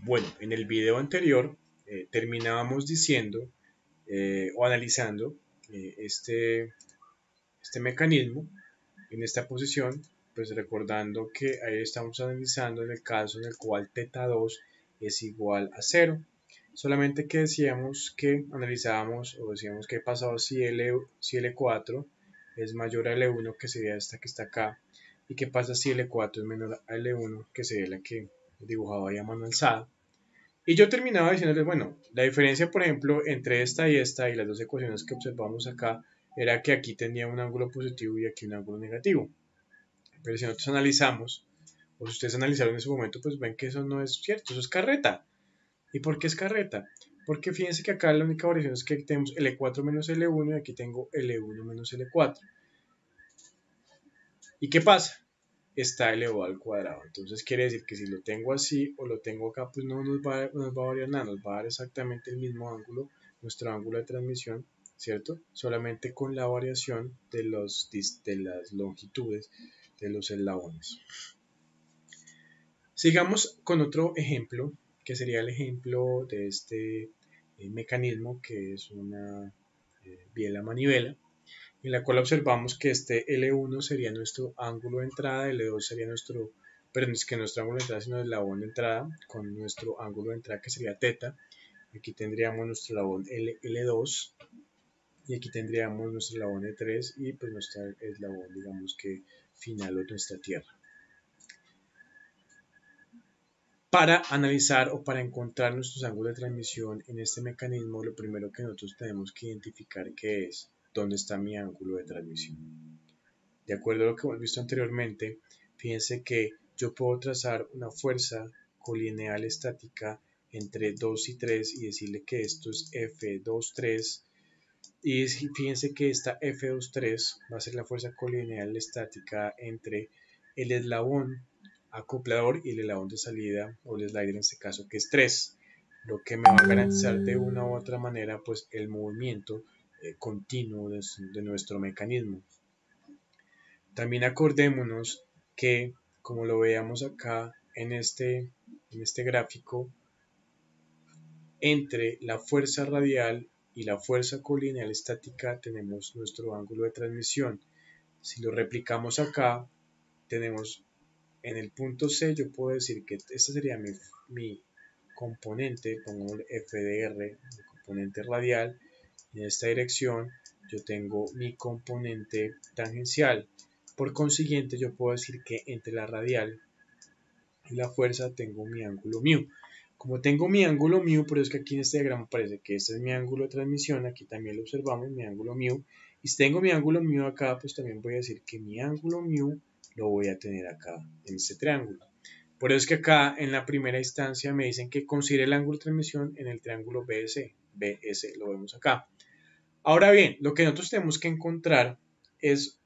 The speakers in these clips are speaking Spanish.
Bueno, en el video anterior terminábamos diciendo o analizando este mecanismo en esta posición, pues recordando que ahí estamos analizando en el caso en el cual θ2 es igual a 0. Solamente que decíamos que analizábamos o decíamos que pasado si L4 es mayor a L1, que sería esta que está acá, y qué pasa si L4 es menor a L1, que sería la que dibujaba ahí a mano alzada. Y yo terminaba diciéndoles, bueno, la diferencia, por ejemplo, entre esta y las dos ecuaciones que observamos acá, era que aquí tenía un ángulo positivo y aquí un ángulo negativo. Pero si nosotros analizamos, o si ustedes analizaron en ese momento, pues ven que eso no es cierto, eso es carreta. ¿Y por qué es carreta? Porque fíjense que acá la única variación es que tenemos L4 menos L1 y aquí tengo L1 menos L4. ¿Y qué pasa? Está elevado al cuadrado. Entonces quiere decir que si lo tengo así o lo tengo acá, pues no nos va a variar nada, nos va a dar exactamente el mismo ángulo, nuestro ángulo de transmisión, ¿cierto? Solamente con la variación de las longitudes de los eslabones. Sigamos con otro ejemplo, que sería el ejemplo de este mecanismo, que es una biela manivela, en la cual observamos que este L1 sería nuestro ángulo de entrada, L2 sería nuestro, pero no es que nuestro ángulo de entrada, sino el eslabón de entrada, con nuestro ángulo de entrada que sería θ. Aquí tendríamos nuestro eslabón L2, y aquí tendríamos nuestro eslabón E3 y pues nuestro eslabón, digamos que final de nuestra Tierra. Para analizar o para encontrar nuestros ángulos de transmisión en este mecanismo, lo primero que nosotros tenemos que identificar que es dónde está mi ángulo de transmisión. De acuerdo a lo que hemos visto anteriormente, fíjense que yo puedo trazar una fuerza colineal estática entre 2 y 3 y decirle que esto es F23, y fíjense que esta F23 va a ser la fuerza colineal estática entre el eslabón acoplador y el eslabón de salida, o el slider en este caso, que es 3, lo que me va a garantizar de una u otra manera pues el movimiento continuo de nuestro mecanismo. También acordémonos que, como lo veamos acá en este gráfico, entre la fuerza radial y la fuerza colineal estática tenemos nuestro ángulo de transmisión. Si lo replicamos acá, tenemos en el punto C, yo puedo decir que este sería mi componente, pongo FDR, mi componente radial. En esta dirección yo tengo mi componente tangencial. Por consiguiente, yo puedo decir que entre la radial y la fuerza tengo mi ángulo μ. Como tengo mi ángulo μ, por eso es que aquí en este diagrama parece que este es mi ángulo de transmisión, aquí también lo observamos, mi ángulo μ. Y si tengo mi ángulo μ acá, pues también voy a decir que mi ángulo μ lo voy a tener acá en este triángulo. Por eso es que acá en la primera instancia me dicen que considere el ángulo de transmisión en el triángulo BS. BS lo vemos acá. Ahora bien, lo que nosotros tenemos que encontrar es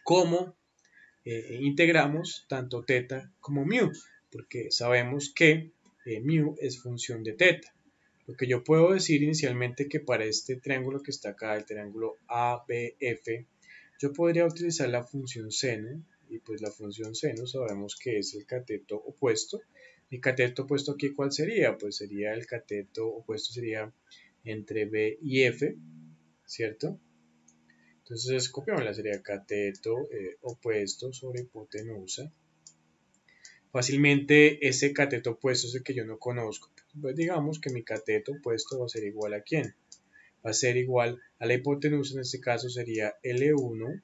cómo integramos tanto θ como μ, porque sabemos que μ es función de θ. Lo que yo puedo decir inicialmente que para este triángulo que está acá, el triángulo ABF, yo podría utilizar la función seno, y pues la función seno sabemos que es el cateto opuesto. Mi cateto opuesto aquí, ¿cuál sería? Pues sería el cateto opuesto sería entre B y F, ¿cierto? Entonces copiamos la serie cateto opuesto sobre hipotenusa. Fácilmente ese cateto opuesto es el que yo no conozco. Pues digamos que mi cateto opuesto va a ser igual a ¿quién? Va a ser igual a la hipotenusa, en este caso sería L1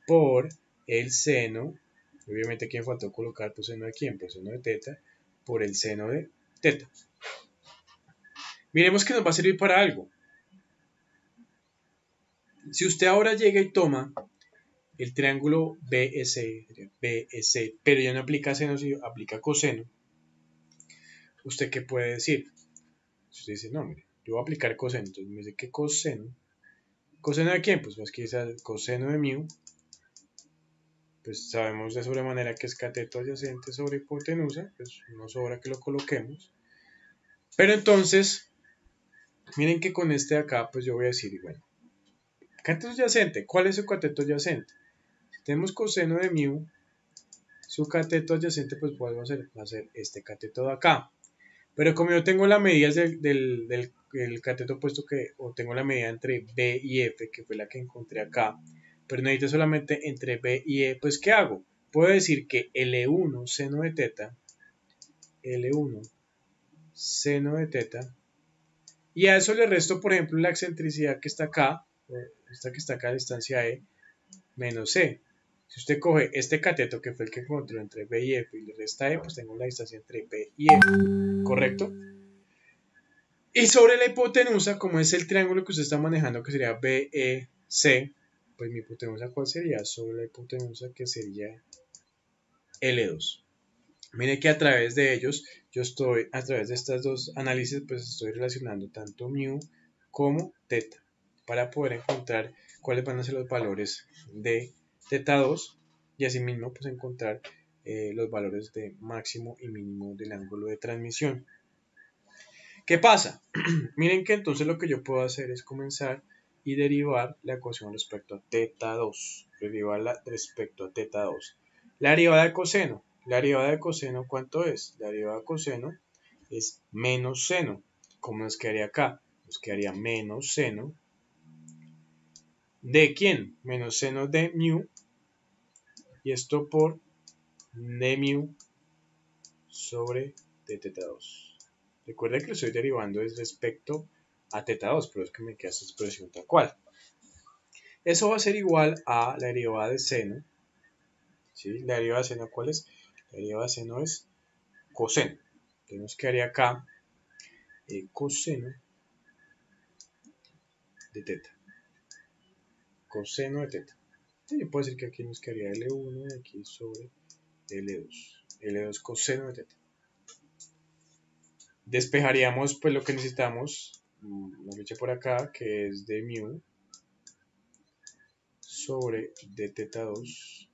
por el seno. Obviamente aquí me faltó colocar pues seno de quién, pues seno de θ por el seno de θ. Miremos que nos va a servir para algo. Si usted ahora llega y toma el triángulo BS, pero ya no aplica seno, sino aplica coseno, ¿usted qué puede decir? Usted dice, no, mire, yo voy a aplicar coseno, entonces me dice que coseno. ¿Coseno de quién? Pues aquí es el coseno de μ, pues sabemos de sobremanera que es cateto adyacente sobre hipotenusa, pues no sobra que lo coloquemos. Pero entonces, miren que con este de acá, pues yo voy a decir, bueno, cateto adyacente, ¿cuál es su cateto adyacente? Si tenemos coseno de μ, su cateto adyacente pues va a ser este cateto de acá. Pero como yo tengo las medidas del cateto opuesto o tengo la medida entre B y F, que fue la que encontré acá, pero necesito solamente entre B y E, pues ¿qué hago? Puedo decir que L1 seno de teta, L1 seno de teta, y a eso le resto, por ejemplo, la excentricidad que está acá, esta que está acá a la distancia E, menos C. Si usted coge este cateto que fue el que encontró entre B y F y le resta E, pues tengo la distancia entre B y E, ¿correcto? Y sobre la hipotenusa, como es el triángulo que usted está manejando, que sería BEC, pues mi hipotenusa, ¿cuál sería? Sobre la hipotenusa, que sería L2. Mire que a través de ellos, a través de estas dos análisis, pues estoy relacionando tanto mu como teta, para poder encontrar cuáles van a ser los valores de teta 2 y asimismo pues encontrar los valores de máximo y mínimo del ángulo de transmisión. ¿Qué pasa? Miren que entonces lo que yo puedo hacer es comenzar y derivar la ecuación respecto a teta 2. Derivarla respecto a teta 2. La derivada de coseno. La derivada de coseno, ¿cuánto es? La derivada de coseno es menos seno. ¿Cómo nos quedaría acá? Nos quedaría menos seno. ¿De quién? Menos seno de mu. Y esto por de mu sobre de teta 2. Recuerden que lo estoy derivando es respecto a teta 2, pero es que me queda esta expresión tal cual. Eso va a ser igual a la derivada de seno. ¿Sí? La derivada de seno, ¿cuál es? La derivada de seno es coseno. Entonces nos quedaría acá coseno de teta. Coseno de teta. Entonces yo puedo decir que aquí nos quedaría L1 y aquí sobre L2. L2 coseno de teta. Despejaríamos pues lo que necesitamos, una flecha por acá, que es de mu sobre de teta 2.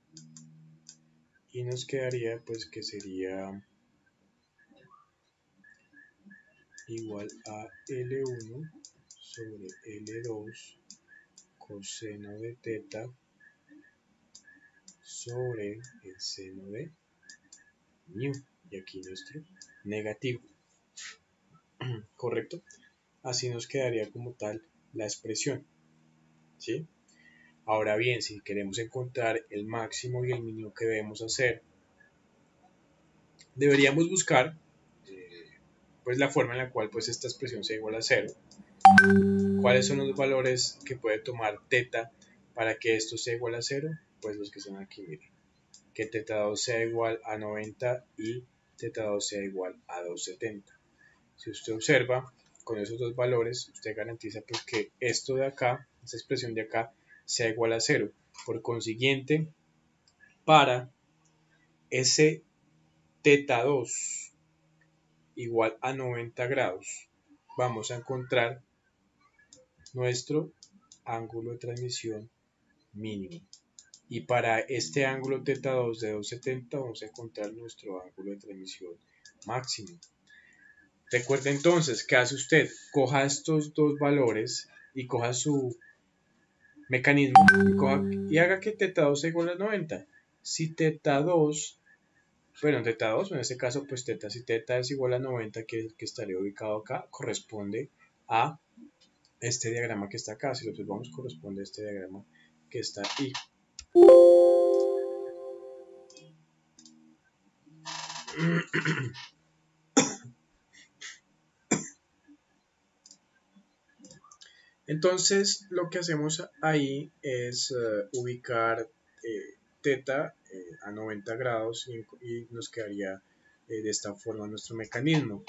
Y nos quedaría pues que sería igual a L1 sobre L2 coseno de teta sobre el seno de mu. Y aquí nuestro negativo. ¿Correcto? Así nos quedaría como tal la expresión. ¿Sí? Ahora bien, si queremos encontrar el máximo y el mínimo que debemos hacer, deberíamos buscar pues la forma en la cual pues esta expresión sea igual a 0. ¿Cuáles son los valores que puede tomar teta para que esto sea igual a 0? Pues los que están aquí, miren. Que teta 2 sea igual a 90 y teta 2 sea igual a 270. Si usted observa, con esos dos valores, usted garantiza pues que esto de acá, esa expresión de acá, sea igual a 0. Por consiguiente, para ese teta 2 igual a 90 grados, vamos a encontrar nuestro ángulo de transmisión mínimo. Y para este ángulo teta 2 de 270 vamos a encontrar nuestro ángulo de transmisión máximo. Recuerde entonces que hace usted, coja estos dos valores y coja su mecanismo y haga que teta 2 sea igual a 90. Si teta 2, bueno, teta 2, en este caso pues teta, si teta es igual a 90, que estaría ubicado acá, corresponde a este diagrama que está acá. Si lo observamos, corresponde a este diagrama que está ahí. Entonces lo que hacemos ahí es ubicar teta a 90 grados y nos quedaría de esta forma nuestro mecanismo.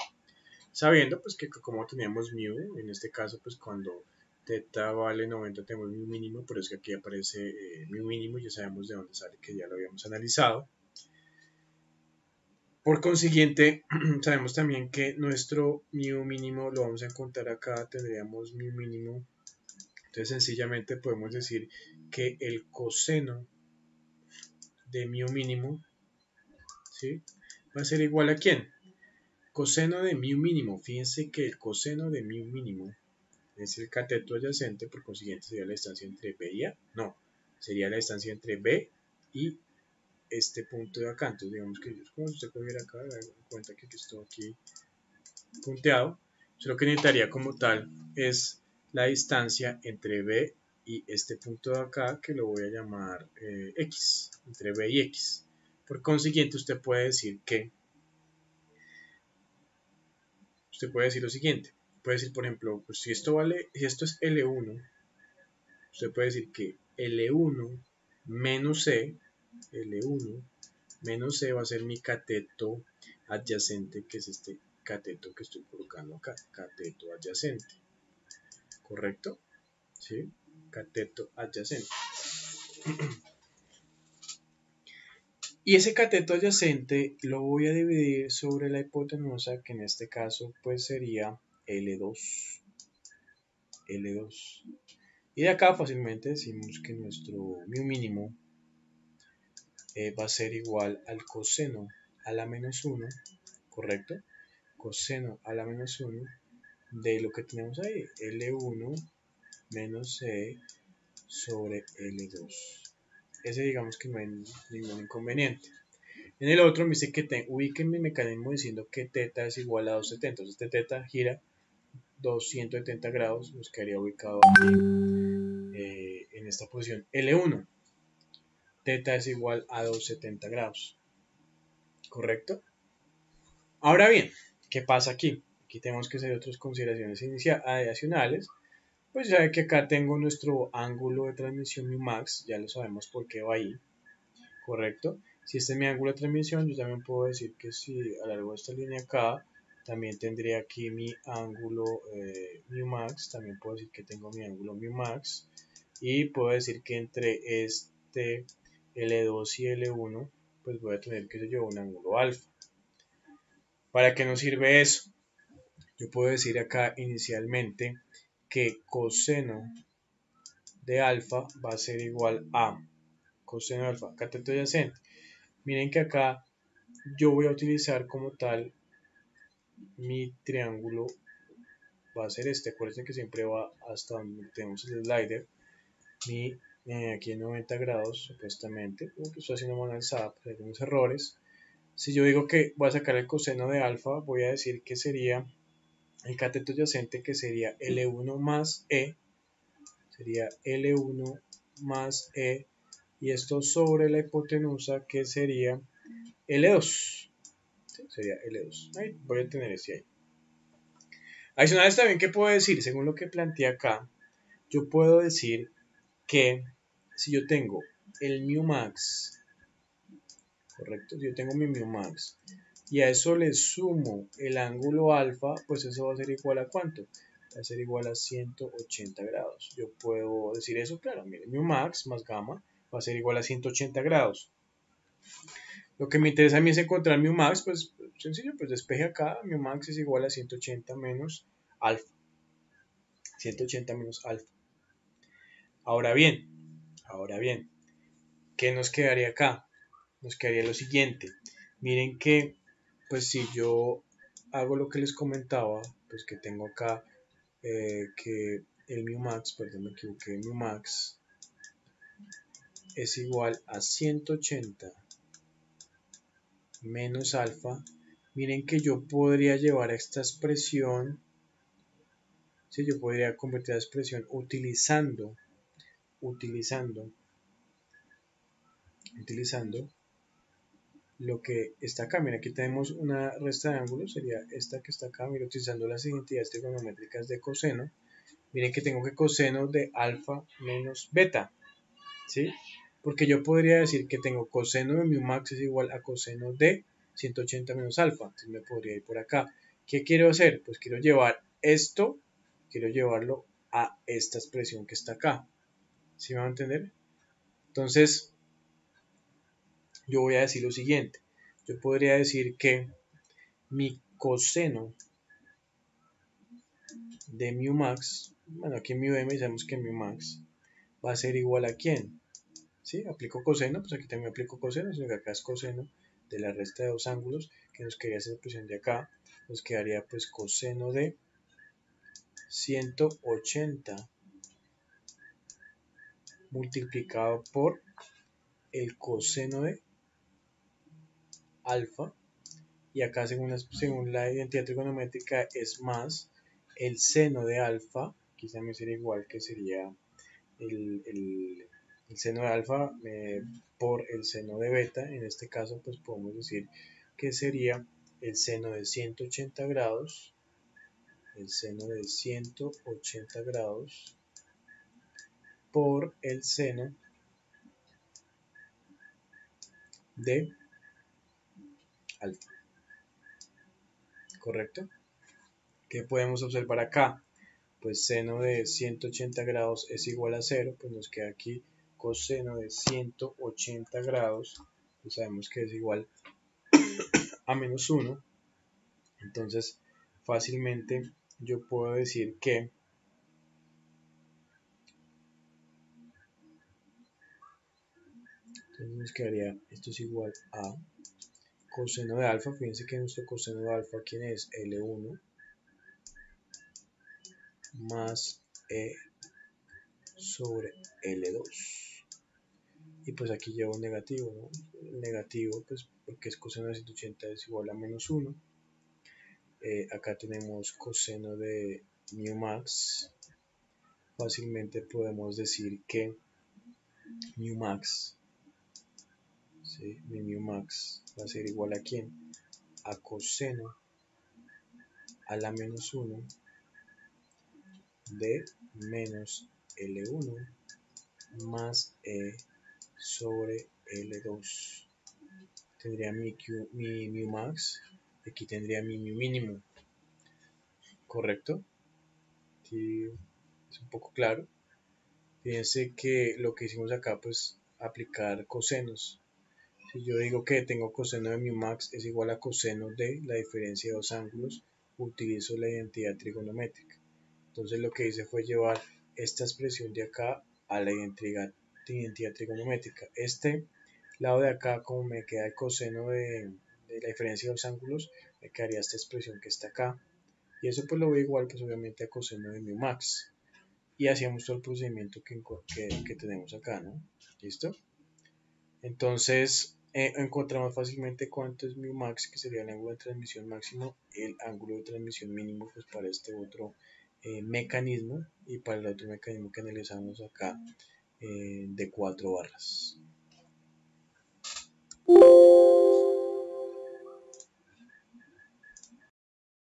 Sabiendo pues que como tenemos mu, en este caso pues cuando teta vale 90 tenemos mu mínimo, pero es que aquí aparece mu mínimo y ya sabemos de dónde sale, que ya lo habíamos analizado. Por consiguiente, sabemos también que nuestro mu mínimo lo vamos a encontrar acá, tendríamos mu mínimo. Entonces sencillamente podemos decir que el coseno de mu mínimo, ¿sí?, va a ser igual a ¿quién? Coseno de mu mínimo. Fíjense que el coseno de mu mínimo es el cateto adyacente, por consiguiente sería la distancia entre B y A. No, sería la distancia entre B y este punto de acá. Entonces digamos que como si usted cogiera acá, da cuenta que esto aquí punteado. Yo lo que necesitaría como tal es la distancia entre B y este punto de acá, que lo voy a llamar X, entre B y X. Por consiguiente, usted puede decir lo siguiente. Puede decir, por ejemplo, pues si esto es L1, usted puede decir que L1 menos C va a ser mi cateto adyacente, que es este cateto que estoy colocando acá, cateto adyacente, ¿correcto? ¿Sí? Cateto adyacente. Y ese cateto adyacente lo voy a dividir sobre la hipotenusa, que en este caso pues sería L2. L2. Y de acá fácilmente decimos que nuestro mu mínimo va a ser igual al coseno a la menos 1, ¿correcto? Coseno a la menos 1 de lo que tenemos ahí, L1 menos C sobre L2. Ese digamos que no hay ningún inconveniente. En el otro me dice que ubiquen mi mecanismo diciendo que teta es igual a 270. Entonces este teta gira 270 grados, nos quedaría ubicado aquí en esta posición L1. Teta es igual a 270 grados, ¿correcto? Ahora bien, ¿qué pasa aquí? Aquí tenemos que hacer otras consideraciones adicionales. Pues ya que acá tengo nuestro ángulo de transmisión mu max, ya lo sabemos por qué va ahí, ¿correcto? Si este es mi ángulo de transmisión, yo también puedo decir que si a lo largo de esta línea acá, también tendría aquí mi ángulo mu max, también puedo decir que tengo mi ángulo mu max, y puedo decir que entre este L2 y L1, pues voy a tener, qué sé yo, un ángulo alfa. ¿Para qué nos sirve eso? Yo puedo decir acá inicialmente que coseno de alfa va a ser igual a coseno de alfa, cateto adyacente. Miren que acá yo voy a utilizar como tal mi triángulo, va a ser este. Acuérdense que siempre va hasta donde tenemos el slider. Aquí en 90 grados supuestamente, porque estoy haciendo mal alzada, pues hay algunos errores. Si yo digo que voy a sacar el coseno de alfa, voy a decir que sería el cateto adyacente, que sería L1 más E, sería L1 más E, y esto sobre la hipotenusa, que sería L2. ¿Sí? Sería L2. Ahí voy a tener ese ahí. Adicional también, ¿qué puedo decir? Según lo que planteé acá, yo puedo decir que si yo tengo el mu max, correcto, si yo tengo mi mu max y a eso le sumo el ángulo alfa, pues eso va a ser igual a ¿cuánto? Va a ser igual a 180 grados. Yo puedo decir eso, claro, mire, mu max más gamma va a ser igual a 180 grados. Lo que me interesa a mí es encontrar mu max, pues sencillo, pues despeje acá, mu max es igual a 180 menos alfa. 180 menos alfa. Ahora bien, ¿qué nos quedaría acá? Nos quedaría lo siguiente. Miren que, pues si yo hago lo que les comentaba, pues que tengo acá que el mu max, perdón, me equivoqué, el mu max es igual a 180 menos alfa. Miren que yo podría llevar a esta expresión, ¿sí? Yo podría convertir la expresión utilizando lo que está acá. Mira, aquí tenemos una resta de ángulos, sería esta que está acá. Mira, utilizando las identidades trigonométricas de coseno. Miren que tengo que coseno de alfa menos beta, ¿sí? Porque yo podría decir que tengo coseno de mu max es igual a coseno de 180 menos alfa. Entonces me podría ir por acá. ¿Qué quiero hacer? Pues quiero llevar esto, quiero llevarlo a esta expresión que está acá. ¿Sí me va a entender? Entonces, yo voy a decir lo siguiente. Yo podría decir que mi coseno de mu max, bueno, aquí en mu m sabemos que mu max va a ser igual a ¿quién? ¿Sí? Aplico coseno, pues aquí también aplico coseno, sino que acá es coseno de la resta de dos ángulos, que nos quedaría esa expresión de acá, nos quedaría pues coseno de 180 multiplicado por el coseno de alfa, y acá según la identidad trigonométrica es más el seno de alfa, aquí también sería igual, que sería el seno de alfa por el seno de beta. En este caso pues podemos decir que sería el seno de 180 grados, el seno de 180 grados por el seno de alfa, ¿correcto? ¿Qué podemos observar acá? Pues seno de 180 grados es igual a 0, pues nos queda aquí coseno de 180 grados, pues sabemos que es igual a menos 1, entonces fácilmente yo puedo decir que entonces nos quedaría, esto es igual a coseno de alfa, fíjense que nuestro coseno de alfa, ¿quién es? L1 más E sobre L2. Y pues aquí llevo un negativo, ¿no? El negativo, pues porque es coseno de 180 es igual a menos 1. Acá tenemos coseno de mu max. Fácilmente podemos decir que mu max, ¿sí? Mi mu max va a ser igual a ¿quién? A coseno a la menos 1 de menos L1 más E sobre L2. Tendría mi mu max, aquí tendría mi mu mínimo, ¿correcto? Aquí es un poco claro. Fíjense que lo que hicimos acá, pues aplicar cosenos. Si yo digo que tengo coseno de mu max es igual a coseno de la diferencia de dos ángulos, utilizo la identidad trigonométrica. Entonces lo que hice fue llevar esta expresión de acá a la identidad trigonométrica. Este lado de acá, como me queda el coseno de la diferencia de dos ángulos, me quedaría esta expresión que está acá. Y eso pues lo veo igual, pues obviamente a coseno de mu max. Y hacíamos todo el procedimiento que tenemos acá, ¿no? ¿Listo? Entonces encontramos fácilmente cuánto es mu max, que sería el ángulo de transmisión máximo, el ángulo de transmisión mínimo, pues para este otro mecanismo, y para el otro mecanismo que analizamos acá de 4 barras.